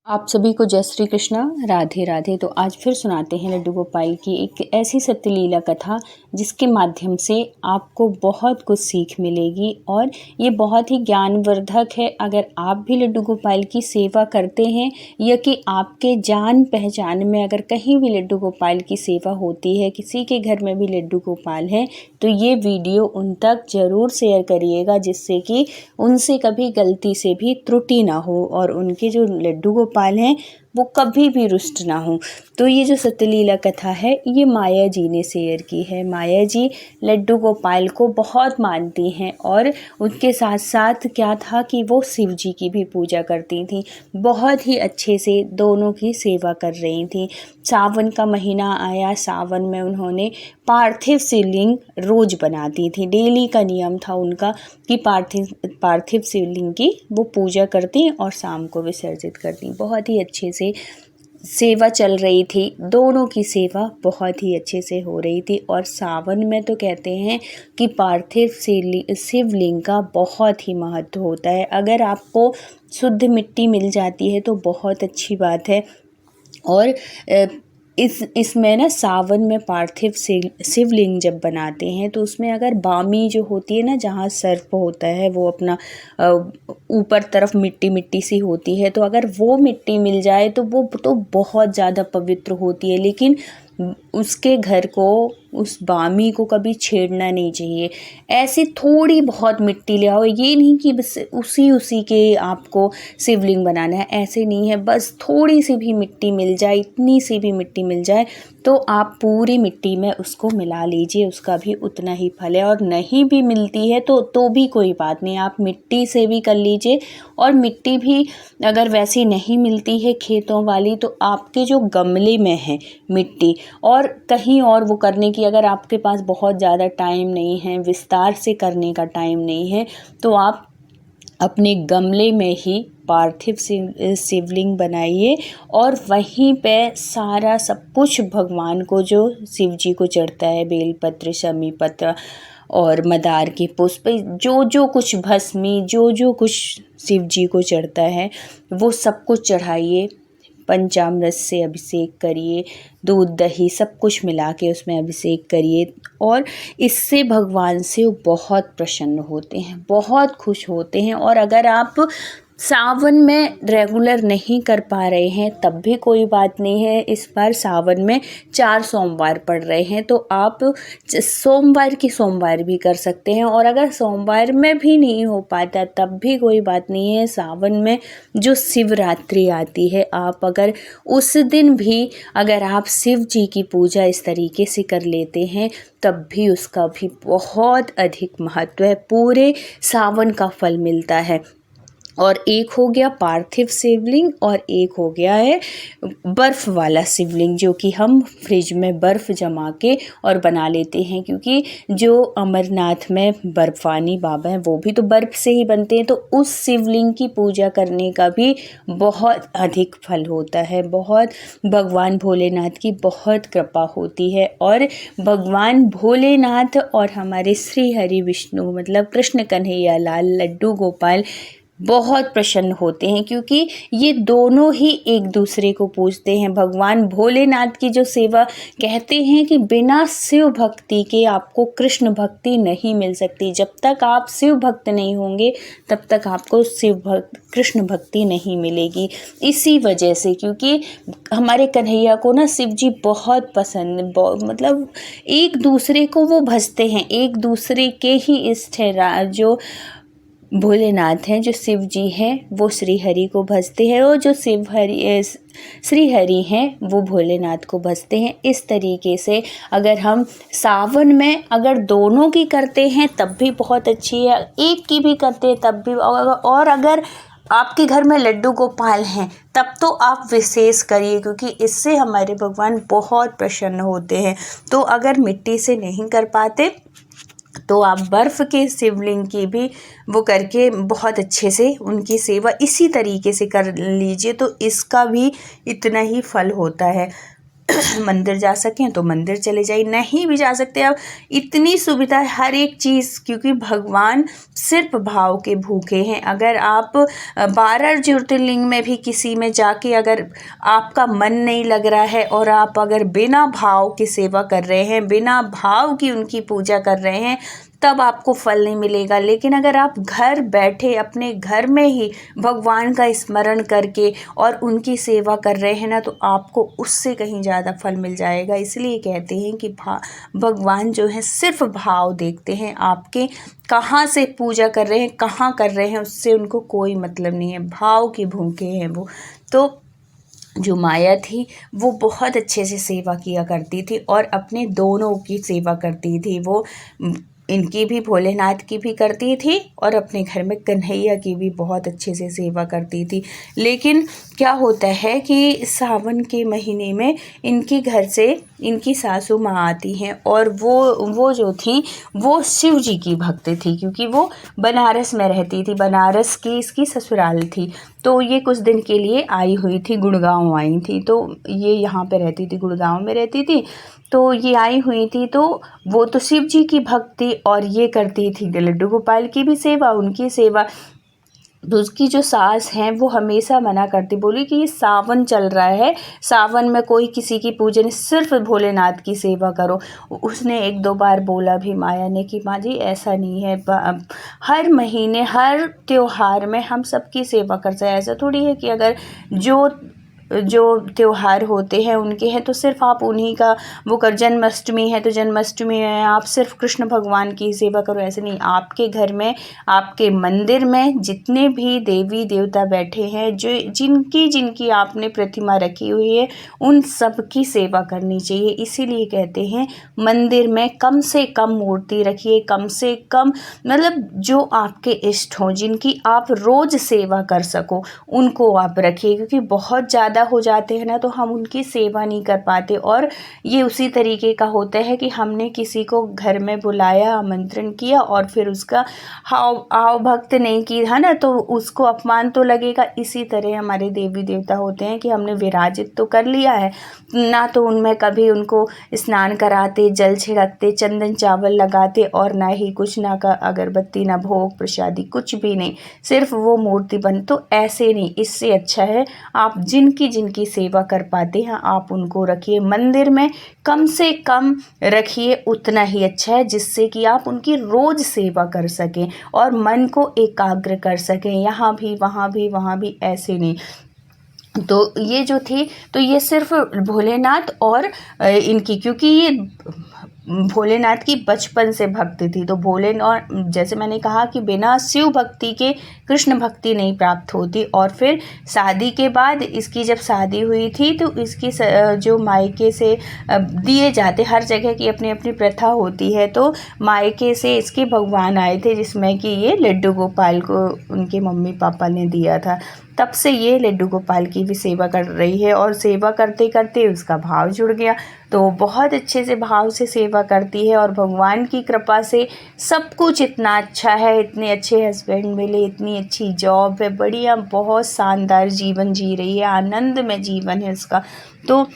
आप सभी को जय श्री कृष्णा, राधे राधे। तो आज फिर सुनाते हैं लड्डू गोपाल की एक ऐसी सत्यलीला कथा जिसके माध्यम से आपको बहुत कुछ सीख मिलेगी और ये बहुत ही ज्ञानवर्धक है। अगर आप भी लड्डू गोपाल की सेवा करते हैं या कि आपके जान पहचान में अगर कहीं भी लड्डू गोपाल की सेवा होती है, किसी के घर में भी लड्डू गोपाल है, तो ये वीडियो उन तक ज़रूर शेयर करिएगा जिससे कि उनसे कभी गलती से भी त्रुटि ना हो और उनके जो लड्डू गोपाल हैं वो कभी भी रुष्ट ना हो। तो ये जो सत्यलीला कथा है ये माया जी ने शेयर की है। माया जी लड्डू गोपाल को बहुत मानती हैं और उनके साथ साथ क्या था कि वो शिव जी की भी पूजा करती थी। बहुत ही अच्छे से दोनों की सेवा कर रही थी। सावन का महीना आया, सावन में उन्होंने पार्थिव शिवलिंग रोज़ बनाती थी। डेली का नियम था उनका कि पार्थिव शिवलिंग की वो पूजा करती और शाम को विसर्जित करती। बहुत ही अच्छे से सेवा चल रही थी, दोनों की सेवा बहुत ही अच्छे से हो रही थी। और सावन में तो कहते हैं कि पार्थिव शिवलिंग का बहुत ही महत्व होता है। अगर आपको शुद्ध मिट्टी मिल जाती है तो बहुत अच्छी बात है। और इसमें ना सावन में पार्थिव शिवलिंग जब बनाते हैं तो उसमें अगर बामी जो होती है ना, जहाँ सर्प होता है वो अपना ऊपर तरफ मिट्टी मिट्टी सी होती है, तो अगर वो मिट्टी मिल जाए तो वो तो बहुत ज़्यादा पवित्र होती है। लेकिन उसके घर को, उस बामी को कभी छेड़ना नहीं चाहिए। ऐसी थोड़ी बहुत मिट्टी ले आओ, ये नहीं कि बस उसी के आपको शिवलिंग बनाना है, ऐसे नहीं है। बस थोड़ी सी भी मिट्टी मिल जाए, इतनी सी भी मिट्टी मिल जाए तो आप पूरी मिट्टी में उसको मिला लीजिए, उसका भी उतना ही फल है। और नहीं भी मिलती है तो भी कोई बात नहीं, आप मिट्टी से भी कर लीजिए। और मिट्टी भी अगर वैसी नहीं मिलती है खेतों वाली तो आपके जो गमले में है मिट्टी और कहीं और वो करने की, अगर आपके पास बहुत ज़्यादा टाइम नहीं है, विस्तार से करने का टाइम नहीं है, तो आप अपने गमले में ही पार्थिव शिवलिंग बनाइए और वहीं पे सारा सब कुछ भगवान को, जो शिव जी को चढ़ता है, बेलपत्र, शमी पत्र और मदार के पुष्प, जो कुछ भस्मी, जो कुछ शिव जी को चढ़ता है वो सब कुछ चढ़ाइए। पंचामृत से अभिषेक करिए, दूध दही सब कुछ मिला के उसमें अभिषेक करिए और इससे भगवान से वो बहुत प्रसन्न होते हैं, बहुत खुश होते हैं। और अगर आप सावन में रेगुलर नहीं कर पा रहे हैं तब भी कोई बात नहीं है। इस बार सावन में 4 सोमवार पड़ रहे हैं तो आप सोमवार की सोमवार भी कर सकते हैं। और अगर सोमवार में भी नहीं हो पाता तब भी कोई बात नहीं है। सावन में जो शिवरात्रि आती है, आप अगर उस दिन भी अगर आप शिव जी की पूजा इस तरीके से कर लेते हैं तब भी उसका भी बहुत अधिक महत्व है। पूरे सावन का फल मिलता है। और एक हो गया पार्थिव शिवलिंग और एक हो गया है बर्फ़ वाला शिवलिंग, जो कि हम फ्रिज में बर्फ़ जमा के और बना लेते हैं, क्योंकि जो अमरनाथ में बर्फ़ानी बाबा हैं वो भी तो बर्फ़ से ही बनते हैं। तो उस शिवलिंग की पूजा करने का भी बहुत अधिक फल होता है। बहुत भगवान भोलेनाथ की बहुत कृपा होती है। और भगवान भोलेनाथ और हमारे श्री हरि विष्णु मतलब कृष्ण कन्हैया लाल लड्डू गोपाल बहुत प्रसन्न होते हैं, क्योंकि ये दोनों ही एक दूसरे को पूजते हैं। भगवान भोलेनाथ की जो सेवा, कहते हैं कि बिना शिव भक्ति के आपको कृष्ण भक्ति नहीं मिल सकती। जब तक आप शिव भक्त नहीं होंगे तब तक आपको कृष्ण भक्ति नहीं मिलेगी। इसी वजह से, क्योंकि हमारे कन्हैया को ना शिव जी बहुत पसंद, मतलब एक दूसरे को वो भजते हैं, एक दूसरे के ही इष्ट है। जो भोलेनाथ हैं, जो शिव जी हैं, वो श्री हरि को भजते हैं और जो श्री हरि हैं वो भोलेनाथ को भजते हैं। इस तरीके से अगर हम सावन में अगर दोनों की करते हैं तब भी बहुत अच्छी है, एक की भी करते हैं तब भी। और अगर आपके घर में लड्डू गोपाल हैं तब तो आप विशेष करिए, क्योंकि इससे हमारे भगवान बहुत प्रसन्न होते हैं। तो अगर मिट्टी से नहीं कर पाते तो आप बर्फ़ के शिवलिंग की भी वो करके बहुत अच्छे से उनकी सेवा इसी तरीके से कर लीजिए, तो इसका भी इतना ही फल होता है। मंदिर जा सकें तो मंदिर चले जाइए, नहीं भी जा सकते अब इतनी सुविधा है हर एक चीज़, क्योंकि भगवान सिर्फ भाव के भूखे हैं। अगर आप 12 ज्योतिर्लिंग में भी किसी में जाके अगर आपका मन नहीं लग रहा है और आप अगर बिना भाव की सेवा कर रहे हैं, बिना भाव की उनकी पूजा कर रहे हैं, तब आपको फल नहीं मिलेगा। लेकिन अगर आप घर बैठे अपने घर में ही भगवान का स्मरण करके और उनकी सेवा कर रहे हैं ना, तो आपको उससे कहीं ज़्यादा फल मिल जाएगा। इसलिए कहते हैं कि भगवान जो है सिर्फ भाव देखते हैं, आपके कहाँ से पूजा कर रहे हैं, कहाँ कर रहे हैं, उससे उनको कोई मतलब नहीं है। भाव के भूखे हैं वो। तो जो माया थी वो बहुत अच्छे से सेवा किया करती थी और अपने दोनों की सेवा करती थी। वो इनकी भी, भोलेनाथ की भी करती थी और अपने घर में कन्हैया की भी बहुत अच्छे से सेवा करती थी। लेकिन क्या होता है कि सावन के महीने में इनके घर से इनकी सासू माँ आती हैं और वो जो थी वो शिव जी की भक्त थी, क्योंकि वो बनारस में रहती थी, बनारस की इसकी ससुराल थी। तो ये कुछ दिन के लिए आई हुई थी, गुड़गांव आई थी, तो ये यहाँ पे रहती थी, गुड़गांव में रहती थी। तो ये आई हुई थी, तो वो तो शिव जी की भक्त थी और ये करती थी लड्डू गोपाल की भी सेवा, उनकी सेवा। तो उसकी जो सास हैं वो हमेशा मना करती, बोली कि ये सावन चल रहा है, सावन में कोई किसी की पूजा नहीं, सिर्फ भोलेनाथ की सेवा करो। उसने 1-2 बार बोला भी माया ने कि माँ जी ऐसा नहीं है, हर महीने हर त्योहार में हम सबकी सेवा कर सकते हैं। ऐसा थोड़ी है कि अगर जो त्योहार होते हैं उनके हैं तो सिर्फ आप उन्हीं का वो कर, जन्माष्टमी है तो जन्माष्टमी में आप सिर्फ कृष्ण भगवान की सेवा करो, ऐसे नहीं। आपके घर में, आपके मंदिर में जितने भी देवी देवता बैठे हैं, जो जिनकी आपने प्रतिमा रखी हुई है, उन सब की सेवा करनी चाहिए। इसीलिए कहते हैं मंदिर में कम से कम मूर्ति रखिए, कम से कम मतलब जो आपके इष्ट हों, जिनकी आप रोज़ सेवा कर सको, उनको आप रखिए, क्योंकि बहुत ज़्यादा हो जाते हैं ना तो हम उनकी सेवा नहीं कर पाते। और ये उसी तरीके का होता है कि हमने किसी को घर में बुलाया, आमंत्रण किया और फिर उसका हाव भक्त नहीं की है ना, तो उसको अपमान तो लगेगा। इसी तरह हमारे देवी देवता होते हैं कि हमने विराजित तो कर लिया है ना, तो उनमें कभी उनको स्नान कराते, जल छिड़कते, चंदन चावल लगाते और ना ही कुछ, ना का अगरबत्ती, ना भोग प्रसादी, कुछ भी नहीं, सिर्फ वो मूर्ति बन। तो ऐसे नहीं, इससे अच्छा है आप जिनकी सेवा कर पाते हैं आप उनको रखिए मंदिर में, कम से कम रखिए, उतना ही अच्छा है, जिससे कि आप उनकी रोज़ सेवा कर सकें और मन को एकाग्र कर सकें, यहाँ भी वहाँ भी वहाँ भी, ऐसे नहीं। तो ये जो थी, तो ये सिर्फ भोलेनाथ और इनकी, क्योंकि ये भोलेनाथ की बचपन से भक्ति थी, तो भोलेनाथ, जैसे मैंने कहा कि बिना शिव भक्ति के कृष्ण भक्ति नहीं प्राप्त होती। और फिर शादी के बाद, इसकी जब शादी हुई थी तो इसकी जो मायके से दिए जाते, हर जगह की अपनी अपनी प्रथा होती है, तो मायके से इसके भगवान आए थे, जिसमें कि ये लड्डू गोपाल को उनके मम्मी पापा ने दिया था। तब से ये लड्डू गोपाल की भी सेवा कर रही है और सेवा करते करते उसका भाव जुड़ गया, तो बहुत अच्छे से भाव से सेवा करती है। और भगवान की कृपा से सब कुछ इतना अच्छा है, इतने अच्छे हस्बैंड मिले, इतनी अच्छी जॉब है, बढ़िया, बहुत शानदार जीवन जी रही है, आनंद में जीवन है उसका। तो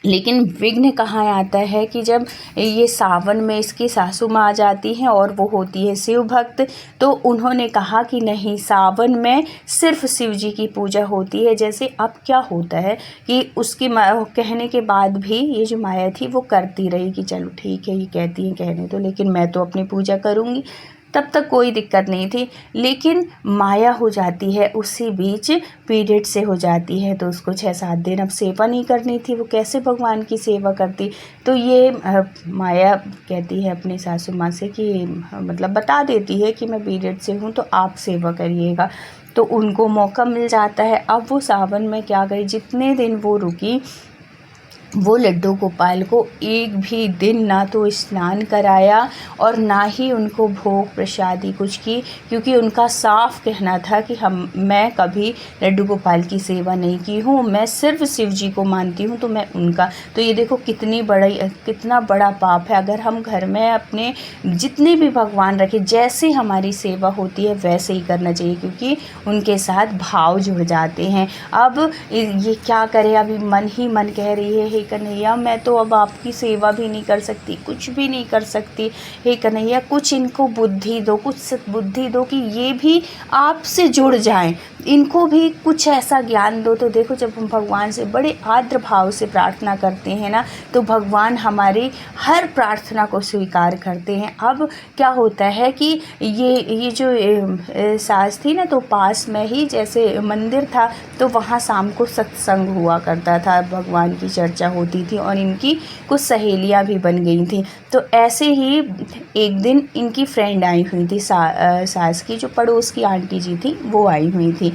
लेकिन विघ्न कहाँ आता है कि जब ये सावन में इसकी सासू माँ आ जाती हैं और वो होती है शिव भक्त, तो उन्होंने कहा कि नहीं, सावन में सिर्फ शिव जी की पूजा होती है। जैसे अब क्या होता है कि उसकी कहने के बाद भी ये जो माया थी वो करती रही कि चलो ठीक है, ये कहती हैं कहने तो, लेकिन मैं तो अपनी पूजा करूँगी, तब तक कोई दिक्कत नहीं थी। लेकिन माया हो जाती है, उसी बीच पीरियड से हो जाती है, तो उसको 6-7 दिन अब सेवा नहीं करनी थी, वो कैसे भगवान की सेवा करती। तो ये माया कहती है अपनी सासू माँ से कि मतलब बता देती है कि मैं पीरियड से हूँ तो आप सेवा करिएगा, तो उनको मौका मिल जाता है। अब वो सावन में क्या करी, जितने दिन वो रुकी, वो लड्डू गोपाल को एक भी दिन ना तो स्नान कराया और ना ही उनको भोग प्रसादी कुछ की, क्योंकि उनका साफ कहना था कि मैं कभी लड्डू गोपाल की सेवा नहीं की हूँ, मैं सिर्फ शिव जी को मानती हूँ, तो मैं उनका। तो ये देखो कितना बड़ा पाप है। अगर हम घर में अपने जितने भी भगवान रखे, जैसे हमारी सेवा होती है वैसे ही करना चाहिए, क्योंकि उनके साथ भाव जुड़ जाते हैं। अब ये क्या करे, अभी मन ही मन कह रही है हे कन्हैया मैं तो अब आपकी सेवा भी नहीं कर सकती, कुछ भी नहीं कर सकती। हे कन्हैया कुछ इनको बुद्धि दो, कुछ सद्बुद्धि दो कि ये भी आपसे जुड़ जाएं, इनको भी कुछ ऐसा ज्ञान दो। तो देखो जब हम भगवान से बड़े आर्द्र भाव से प्रार्थना करते हैं ना, तो भगवान हमारी हर प्रार्थना को स्वीकार करते हैं। अब क्या होता है कि ये जो सास थी ना, तो पास में ही जैसे मंदिर था, तो वहाँ शाम को सत्संग हुआ करता था, भगवान की चर्चा होती थी और इनकी कुछ सहेलियाँ भी बन गई थी। तो ऐसे ही एक दिन इनकी फ्रेंड आई हुई थी, सास की जो पड़ोस की आंटी जी थी वो आई हुई थी।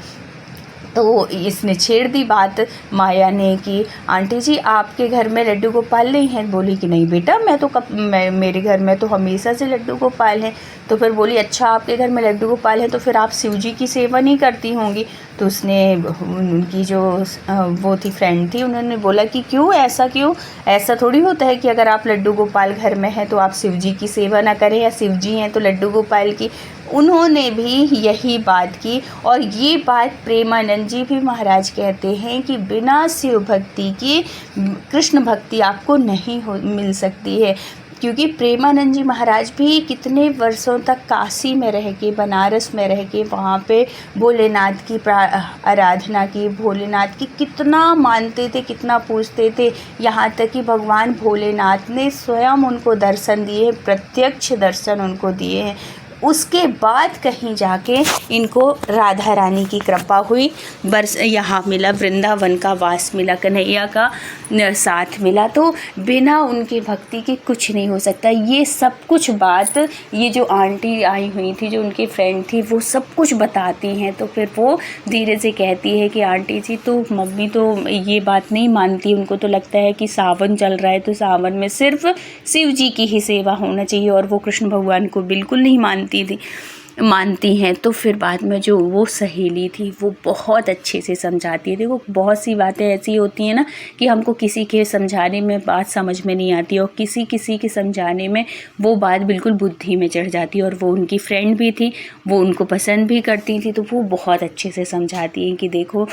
तो इसने छेड़ दी बात माया ने कि आंटी जी आपके घर में लड्डू गोपाल नहीं हैं। बोली कि नहीं बेटा मैं तो मेरे घर में तो हमेशा से लड्डू गोपाल हैं। तो फिर बोली अच्छा आपके घर में लड्डू गोपाल हैं तो फिर आप शिव जी की सेवा नहीं करती होंगी। तो उसने उनकी जो वो थी फ्रेंड थी, उन्होंने बोला कि क्यों, ऐसा थोड़ी होता है कि अगर आप लड्डू गोपाल घर में हैं तो आप शिव जी की सेवा ना करें, या शिव जी हैं तो लड्डू गोपाल की। उन्होंने भी यही बात की। और ये बात प्रेमानंद जी भी महाराज कहते हैं कि बिना शिव भक्ति के कृष्ण भक्ति आपको नहीं मिल सकती है। क्योंकि प्रेमानंद जी महाराज भी कितने वर्षों तक काशी में रह के, बनारस में रह के वहाँ पे भोलेनाथ की आराधना की, भोलेनाथ की कितना मानते थे, कितना पूजते थे। यहाँ तक कि भगवान भोलेनाथ ने स्वयं उनको दर्शन दिए, प्रत्यक्ष दर्शन उनको दिए हैं। उसके बाद कहीं जाके इनको राधा रानी की कृपा हुई, बरस यहाँ मिला, वृंदावन का वास मिला, कन्हैया का साथ मिला। तो बिना उनकी भक्ति के कुछ नहीं हो सकता। ये सब कुछ बात ये जो आंटी आई हुई थी, जो उनकी फ्रेंड थी, वो सब कुछ बताती हैं। तो फिर वो धीरे से कहती है कि आंटी जी तो मम्मी तो ये बात नहीं मानती, उनको तो लगता है कि सावन चल रहा है तो सावन में सिर्फ शिव जी की ही सेवा होना चाहिए, और वो कृष्ण भगवान को बिल्कुल नहीं मानती हैं। तो फिर बाद में जो वो सहेली थी वो बहुत अच्छे से समझाती है। देखो बहुत सी बातें ऐसी होती हैं ना कि हमको किसी के समझाने में बात समझ में नहीं आती, और किसी के समझाने में वो बात बिल्कुल बुद्धि में चढ़ जाती है। और वो उनकी फ्रेंड भी थी, वो उनको पसंद भी करती थी, तो वो बहुत अच्छे से समझाती हैं कि देखो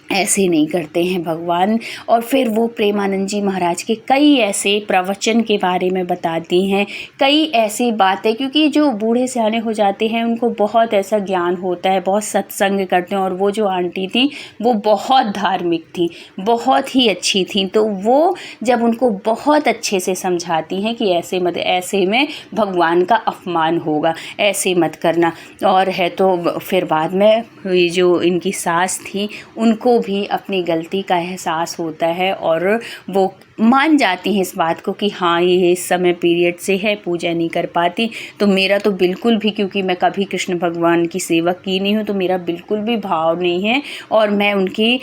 ऐसे नहीं करते हैं भगवान। और फिर वो प्रेमानंद जी महाराज के कई ऐसे प्रवचन के बारे में बताती हैं, कई ऐसी बातें, क्योंकि जो बूढ़े सियाने हो जाते हैं उनको बहुत ऐसा ज्ञान होता है, बहुत सत्संग करते हैं। और वो जो आंटी थी वो बहुत धार्मिक थी, बहुत ही अच्छी थी। तो वो जब उनको बहुत अच्छे से समझाती हैं कि ऐसे मत, ऐसे में भगवान का अपमान होगा, ऐसे मत करना। और है तो फिर बाद में ये जो इनकी सास थी उनको भी अपनी गलती का एहसास होता है, और वो मान जाती हैं इस बात को कि हाँ ये इस समय पीरियड से है, पूजा नहीं कर पाती। तो मेरा तो बिल्कुल भी, क्योंकि मैं कभी कृष्ण भगवान की सेवा की नहीं हूँ, तो मेरा बिल्कुल भी भाव नहीं है और मैं उनकी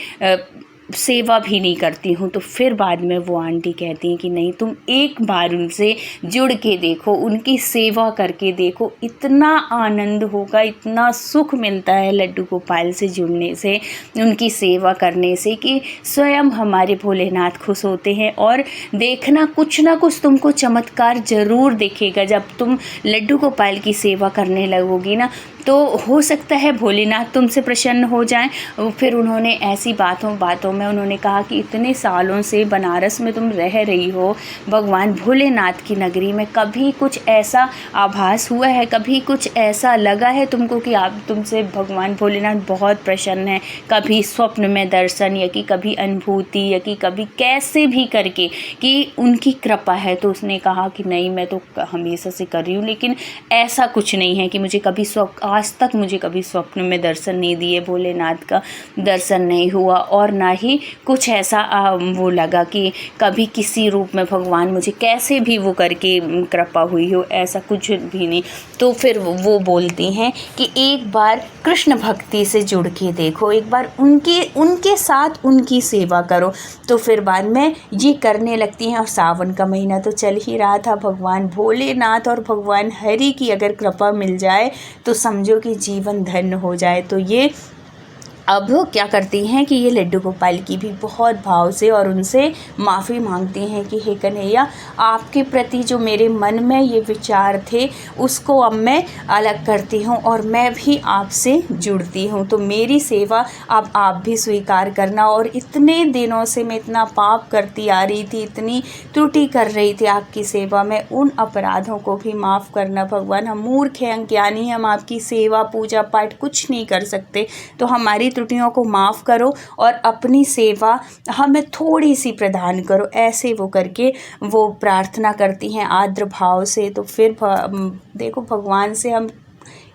सेवा भी नहीं करती हूँ। तो फिर बाद में वो आंटी कहती हैं कि नहीं तुम एक बार उनसे जुड़ के देखो, उनकी सेवा करके देखो, इतना आनंद होगा, इतना सुख मिलता है लड्डू गोपाल से जुड़ने से, उनकी सेवा करने से, कि स्वयं हमारे भोलेनाथ खुश होते हैं। और देखना कुछ ना कुछ तुमको चमत्कार ज़रूर दिखेगा। जब तुम लड्डू गोपाल की सेवा करने लगोगी ना, तो हो सकता है भोलेनाथ तुमसे प्रसन्न हो जाएं। फिर उन्होंने ऐसी बातों में उन्होंने कहा कि इतने सालों से बनारस में तुम रह रही हो, भगवान भोलेनाथ की नगरी में, कभी कुछ ऐसा आभास हुआ है, कभी कुछ ऐसा लगा है तुमको कि आप तुमसे भगवान भोलेनाथ बहुत प्रसन्न है? कभी स्वप्न में दर्शन, या कि कभी अनुभूति, या कि कभी कैसे भी करके कि उनकी कृपा है? तो उसने कहा कि नहीं मैं तो हमेशा से कर रही हूँ, लेकिन ऐसा कुछ नहीं है कि मुझे कभी आज तक मुझे कभी स्वप्न में दर्शन नहीं दिए, भोलेनाथ का दर्शन नहीं हुआ, और ना ही कुछ ऐसा वो लगा कि कभी किसी रूप में भगवान मुझे कैसे भी वो करके कृपा हुई हो, ऐसा कुछ भी नहीं। तो फिर वो बोलती हैं कि एक बार कृष्ण भक्ति से जुड़ के देखो, एक बार उनके साथ उनकी सेवा करो। तो फिर बाद में ये करने लगती हैं। और सावन का महीना तो चल ही रहा था, भगवान भोलेनाथ और भगवान हरि की अगर कृपा मिल जाए तो समझो कि जीवन धन्य हो जाए। तो ये अब क्या करती हैं कि ये लड्डू गोपाल की भी बहुत भाव से और उनसे माफ़ी मांगती हैं कि हे कन्हैया, आपके प्रति जो मेरे मन में ये विचार थे उसको अब मैं अलग करती हूँ और मैं भी आपसे जुड़ती हूँ, तो मेरी सेवा अब आप भी स्वीकार करना। और इतने दिनों से मैं इतना पाप करती आ रही थी, इतनी त्रुटि कर रही थी आपकी सेवा में, उन अपराधों को भी माफ़ करना भगवान। हम मूर्ख हैं, अज्ञानी, हम आपकी सेवा पूजा पाठ कुछ नहीं कर सकते, तो हमारी त्रुटियों को माफ़ करो और अपनी सेवा हमें थोड़ी सी प्रदान करो। ऐसे वो करके वो प्रार्थना करती हैं आर्द्र भाव से। तो फिर देखो, भगवान से हम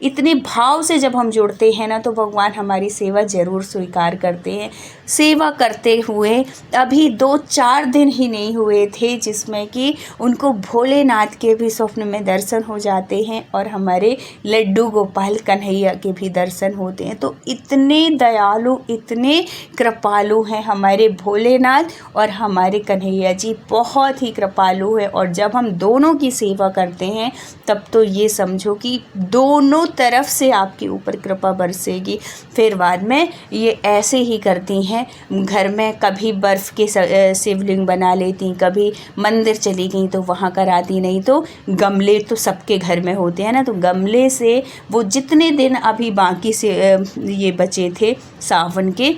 इतने भाव से जब हम जुड़ते हैं ना, तो भगवान हमारी सेवा ज़रूर स्वीकार करते हैं। सेवा करते हुए अभी 2-4 दिन ही नहीं हुए थे जिसमें कि उनको भोलेनाथ के भी स्वप्न में दर्शन हो जाते हैं और हमारे लड्डू गोपाल कन्हैया के भी दर्शन होते हैं। तो इतने दयालु, इतने कृपालु हैं हमारे भोलेनाथ और हमारे कन्हैया जी, बहुत ही कृपालु है। और जब हम दोनों की सेवा करते हैं तब तो ये समझो कि दोनों तरफ से आपके ऊपर कृपा बरसेगी। फिर बाद में ये ऐसे ही करती हैं, घर में कभी बर्फ़ के शिवलिंग बना लेती, कभी मंदिर चली गई तो वहाँ कराती, नहीं तो गमले तो सबके घर में होते हैं ना, तो गमले से वो जितने दिन अभी बाकी से ये बचे थे सावन के,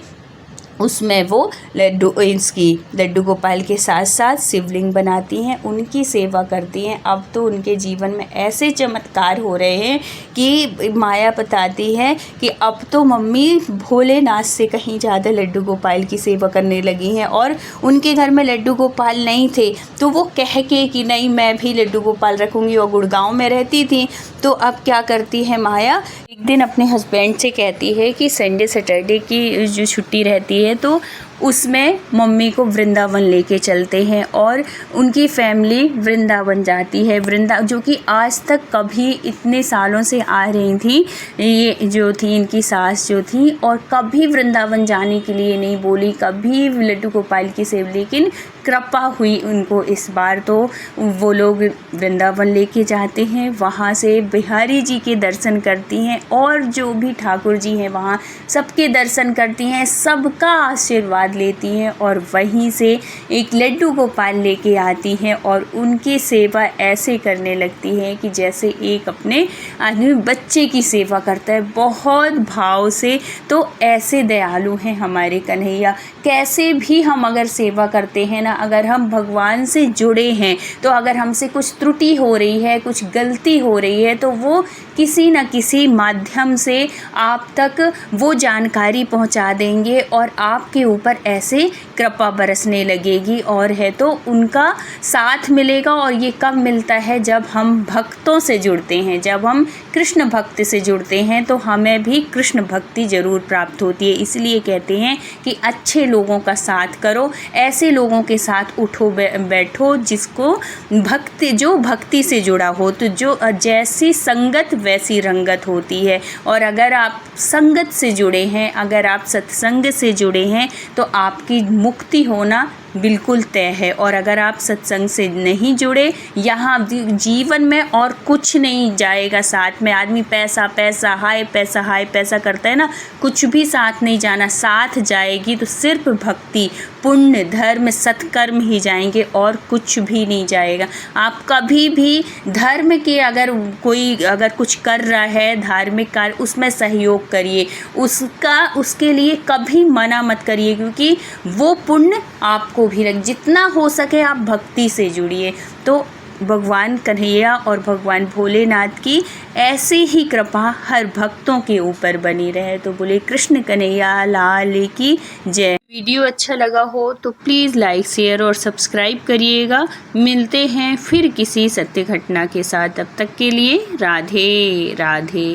उसमें वो लड्डू गोपाल के साथ साथ शिवलिंग बनाती हैं, उनकी सेवा करती हैं। अब तो उनके जीवन में ऐसे चमत्कार हो रहे हैं कि माया बताती है कि अब तो मम्मी भोलेनाथ से कहीं ज़्यादा लड्डू गोपाल की सेवा करने लगी हैं। और उनके घर में लड्डू गोपाल नहीं थे तो वो कह के कि नहीं मैं भी लड्डू गोपाल रखूँगी, और गुड़गांव में रहती थी। तो अब क्या करती है माया, एक दिन अपने हस्बैंड से कहती है कि संडे सैटरडे की जो छुट्टी रहती है तो उसमें मम्मी को वृंदावन लेके चलते हैं, और उनकी फैमिली वृंदावन जाती है। जो कि आज तक कभी इतने सालों से आ रही थी, ये जो थी इनकी सास जो थी, और कभी वृंदावन जाने के लिए नहीं बोली, कभी लड्डू गोपाल की सेवा, लेकिन कृपा हुई उनको इस बार। तो वो लोग वृंदावन लेके जाते हैं, वहाँ से बिहारी जी के दर्शन करती हैं और जो भी ठाकुर जी हैं वहाँ सबके दर्शन करती हैं, सबका आशीर्वाद लेती हैं, और वहीं से एक लड्डू गोपाल लेके आती हैं और उनकी सेवा ऐसे करने लगती हैं कि जैसे एक अपने आदमी बच्चे की सेवा करता है, बहुत भाव से। तो ऐसे दयालु हैं हमारे कन्हैया। कैसे भी हम अगर सेवा करते हैं ना, अगर हम भगवान से जुड़े हैं, तो अगर हमसे कुछ त्रुटि हो रही है, कुछ गलती हो रही है, तो वो किसी न किसी माध्यम से आप तक वो जानकारी पहुंचा देंगे और आपके ऊपर ऐसे कृपा बरसने लगेगी, और है तो उनका साथ मिलेगा। और ये कब मिलता है, जब हम भक्तों से जुड़ते हैं, जब हम कृष्ण भक्ति से जुड़ते हैं, तो हमें भी कृष्ण भक्ति ज़रूर प्राप्त होती है। इसलिए कहते हैं कि अच्छे लोगों का साथ करो, ऐसे लोगों के साथ उठो बैठो जिसको जो भक्ति से जुड़ा हो, तो जो जैसी संगत वैसी रंगत होती है। और अगर आप संगत से जुड़े हैं, अगर आप सत्संग से जुड़े हैं, तो आपकी मुक्ति होना बिल्कुल तय है। और अगर आप सत्संग से नहीं जुड़े, यहाँ जीवन में और कुछ नहीं जाएगा साथ में। आदमी पैसा पैसा हाय पैसा करता है ना, कुछ भी साथ नहीं जाना। साथ जाएगी तो सिर्फ भक्ति, पुण्य, धर्म, सत्कर्म ही जाएंगे और कुछ भी नहीं जाएगा। आप कभी भी धर्म के अगर कुछ कर रहा है धार्मिक कार्य, उसमें सहयोग करिए, उसके लिए कभी मना मत करिए, क्योंकि वो पुण्य आपको भी जितना हो सके आप भक्ति से जुड़िए। तो भगवान कन्हैया और भगवान भोलेनाथ की ऐसी ही कृपा हर भक्तों के ऊपर बनी रहे। तो बोले कृष्ण कन्हैया लाल की जय। वीडियो अच्छा लगा हो तो प्लीज़ लाइक, शेयर और सब्सक्राइब करिएगा। मिलते हैं फिर किसी सत्य घटना के साथ, तब तक के लिए राधे राधे।